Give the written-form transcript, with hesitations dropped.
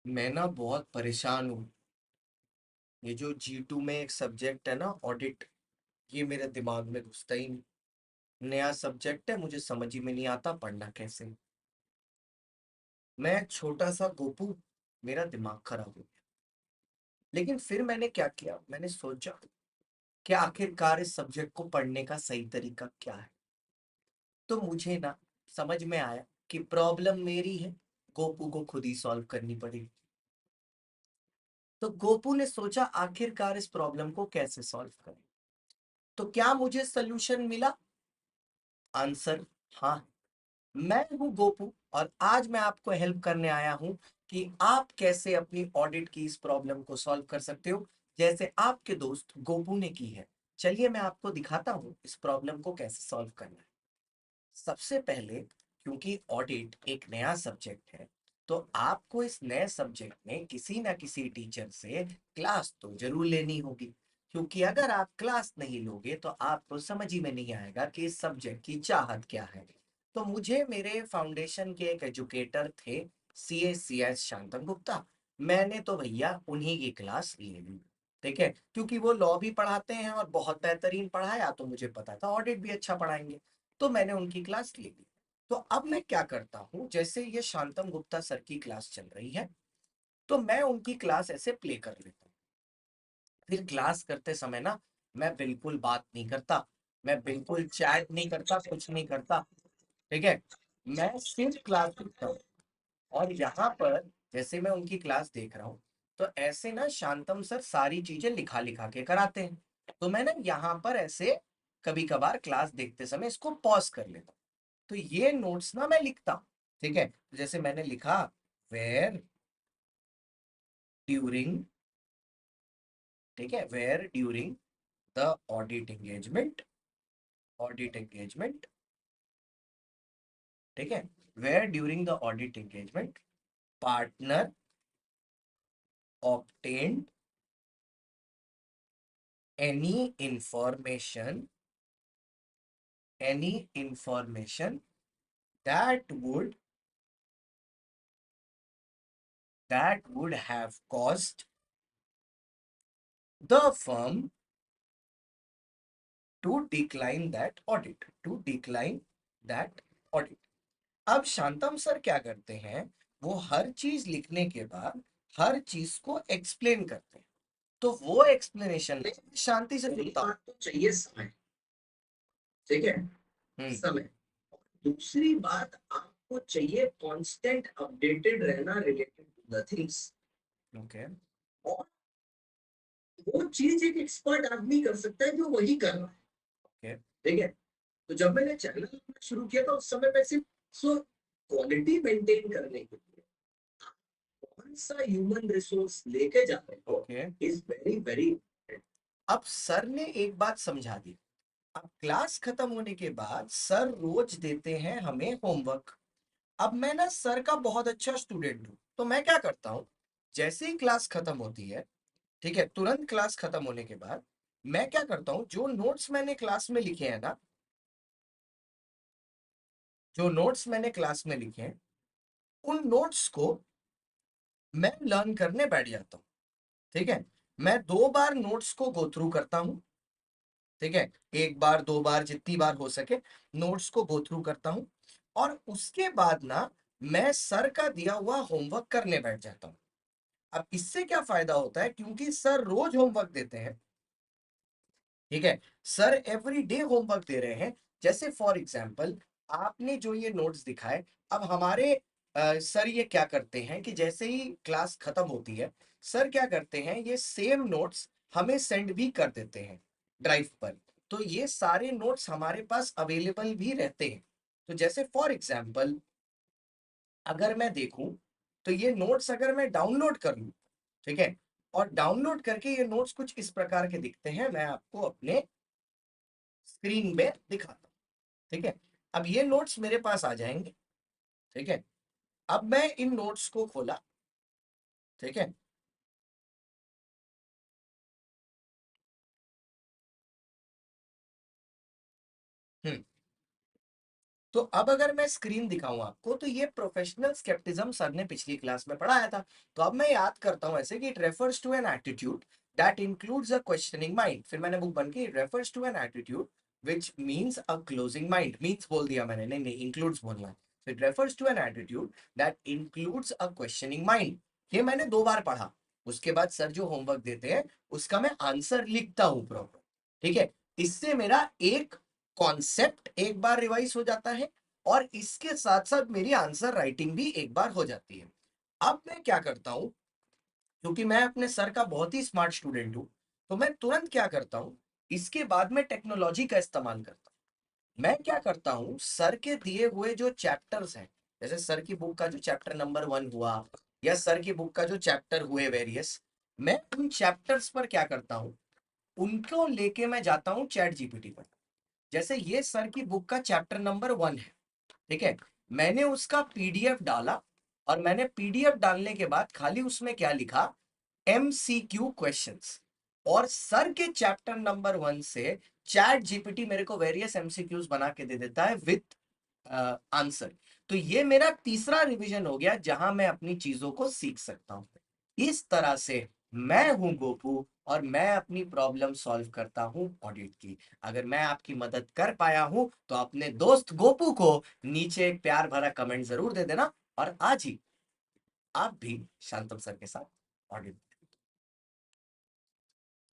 मैं ना बहुत परेशान हूँ। ये जो G2 में एक सब्जेक्ट है ना, ऑडिट, ये मेरे दिमाग में घुसता ही नहीं। नया सब्जेक्ट है, मुझे समझ ही में नहीं आता पढ़ना कैसे। मैं छोटा सा गोपू, मेरा दिमाग खराब हो गया। लेकिन फिर मैंने क्या किया, मैंने सोचा कि आखिरकार इस सब्जेक्ट को पढ़ने का सही तरीका क्या है। तो मुझे ना समझ में आया कि प्रॉब्लम मेरी है, गोपू को खुद ही सॉल्व करनी पड़ेगी। तो गोपू ने सोचा आखिरकार इस प्रॉब्लम को कैसे सॉल्व करें। तो क्या मुझे सॉल्यूशन मिला? आंसर हाँ। मैं हूं गोपू और आज मैं आपको हेल्प करने आया हूं कि आप कैसे अपनी ऑडिट की इस प्रॉब्लम को सॉल्व कर सकते हो, जैसे आपके दोस्त गोपू ने की है। चलिए मैं आपको दिखाता हूं इस प्रॉब्लम को कैसे सॉल्व करना है। सबसे पहले, क्योंकि ऑडिट एक नया सब्जेक्ट है, तो आपको इस नए सब्जेक्ट में किसी ना किसी टीचर से क्लास तो जरूर लेनी होगी। क्योंकि अगर आप क्लास नहीं लोगे तो आपको समझ ही में नहीं आएगा कि इस सब्जेक्ट की चाहत क्या है। तो मुझे मेरे फाउंडेशन के एक एजुकेटर थे, CS शांतन गुप्ता। मैंने तो भैया उन्हीं की क्लास ले ली। ठीक है, क्योंकि वो लॉ भी पढ़ाते हैं और बहुत बेहतरीन पढ़ाया, तो मुझे पता था ऑडिट भी अच्छा पढ़ाएंगे। तो मैंने उनकी क्लास ले ली। तो अब मैं क्या करता हूँ, जैसे ये शांतम गुप्ता सर की क्लास चल रही है, तो मैं उनकी क्लास ऐसे प्ले कर लेता हूँ। फिर क्लास करते समय ना, मैं बिल्कुल बात नहीं करता, मैं बिल्कुल चैट नहीं करता, कुछ नहीं करता। ठीक है, मैं सिर्फ क्लास देखता हूँ। और यहाँ पर जैसे मैं उनकी क्लास देख रहा हूँ, तो ऐसे ना शांतम सर सारी चीजें लिखा लिखा के कराते हैं। तो मैं ना यहाँ पर ऐसे कभी कभार क्लास देखते समय इसको पॉज कर लेता हूँ। तो ये नोट्स ना मैं लिखता हूँ। ठीक है, तो जैसे मैंने लिखा, वेयर ड्यूरिंग, ठीक है, where during the audit engagement, audit engagement, ठीक है, where during the audit engagement partner obtained any information, any information that would have caused the firm to decline that audit, to decline that audit। अब शांतम sir क्या करते हैं, वो हर चीज लिखने के बाद हर चीज को एक्सप्लेन करते हैं। तो वो एक्सप्लेनेशन में शांति से पहली सुनता हूँ। बात तो चाहिए समय। ठीक है, समय। दूसरी बात, आपको चाहिए कांस्टेंट अपडेटेड रहना related to the things. Okay. और वो चीज एक एक्सपर्ट आदमी कर सकता है जो वही कर रहा है। ओके। ठीक है, तो जब मैंने चैनल अपना शुरू किया था उस समय मैं सिर्फ सो क्वालिटी मेंटेन करने के लिए कौन सा ह्यूमन रिसोर्स लेके जा रहे हो ओके। Is very very. अब सर ने एक बात समझा दी। अब क्लास खत्म होने के बाद सर रोज देते हैं हमें होमवर्क। अब मैं ना सर का बहुत अच्छा स्टूडेंट हूँ, तो मैं क्या करता हूँ, जैसे ही क्लास खत्म होती है, ठीक है, तुरंत क्लास खत्म होने के बाद मैं क्या करता हूँ, जो नोट्स मैंने क्लास में लिखे हैं ना, जो नोट्स मैंने क्लास में लिखे हैं, उन नोट्स को मैं लर्न करने बैठ जाता हूँ। ठीक है, मैं 2 बार नोट्स को गो थ्रू करता हूँ। ठीक है, एक बार 2 बार जितनी बार हो सके नोट्स को गो थ्रू करता हूँ। और उसके बाद ना मैं सर का दिया हुआ होमवर्क करने बैठ जाता हूँ। अब इससे क्या फायदा होता है, क्योंकि सर रोज होमवर्क देते हैं। ठीक है, सर एवरी डे होमवर्क दे रहे हैं। जैसे फॉर एग्जाम्पल, आपने जो ये नोट्स दिखाए, अब हमारे सर ये क्या करते हैं कि जैसे ही क्लास खत्म होती है, सर क्या करते हैं, ये सेम नोट्स हमें सेंड भी कर देते हैं ड्राइव पर। तो ये सारे नोट्स हमारे पास अवेलेबल भी रहते हैं। तो जैसे फॉर एग्जाम्पल, अगर मैं देखूं, तो ये नोट्स अगर मैं डाउनलोड कर लूं, ठीक है, और डाउनलोड करके ये नोट्स कुछ इस प्रकार के दिखते हैं, मैं आपको अपने स्क्रीन पे दिखाता हूँ। ठीक है, अब ये नोट्स मेरे पास आ जाएंगे। ठीक है, अब मैं इन नोट्स को खोला। ठीक है, हम्म तो अब अगर मैं स्क्रीन दिखाऊं आपको, तो ये प्रोफेशनल स्केप्टिज्म सर ने पिछली क्लास में पढ़ाया था। तो अब मैं याद करता हूं ऐसे कि it refers to an attitude that includes a questioning mind. फिर मैंने बुक बन के it refers to an attitude which means a closing mind। means बोल दिया मैंने, नहीं नहीं includes बोलना है। so it refers to an attitude that includes a questioning mind। ये मैंने 2 बार पढ़ा। उसके बाद सर जो होमवर्क देते हैं उसका मैं आंसर लिखता हूं प्रॉपर। ठीक है, इससे मेरा एक कॉन्सेप्ट एक बार रिवाइज हो जाता है और इसके साथ साथ मेरी आंसर राइटिंग भी एक बार हो जाती है। अब मैं क्या करता हूं, क्योंकि मैं अपने सर का बहुत ही स्मार्ट स्टूडेंट हूं, तो मैं तुरंत क्या करता हूं, इसके बाद में टेक्नोलॉजी का इस्तेमाल करता हूं। मैं क्या करता हूं, सर के दिए हुए जो चैप्टर्स हैं, जैसे सर की बुक का जो चैप्टर नंबर 1 हुआ या सर की बुक का जो चैप्टर हुए वेरियस, मैं उन चैप्टर्स पर क्या करता हूं, उनको लेके मैं जाता हूं चैट जीपीटी पर। जैसे ये सर की बुक का चैप्टर नंबर 1 है, ठीक है, मैंने उसका पीडीएफ डाला और मैंने पीडीएफ डालने के बाद खाली उसमें क्या लिखा, एमसीक्यू क्वेश्चंस। और सर के चैप्टर नंबर 1 से चैट जीपीटी मेरे को वेरियस एमसीक्यूज बना के दे देता है विथ आंसर। तो ये मेरा तीसरा रिवीजन हो गया जहां मैं अपनी चीजों को सीख सकता हूं। इस तरह से मैं हूं गोपू और मैं अपनी प्रॉब्लम सॉल्व करता हूं ऑडिट की। अगर मैं आपकी मदद कर पाया हूं तो अपने दोस्त गोपू को नीचे एक प्यार भरा कमेंट जरूर दे देना। और आज ही आप भी शांतम सर के साथ ऑडिट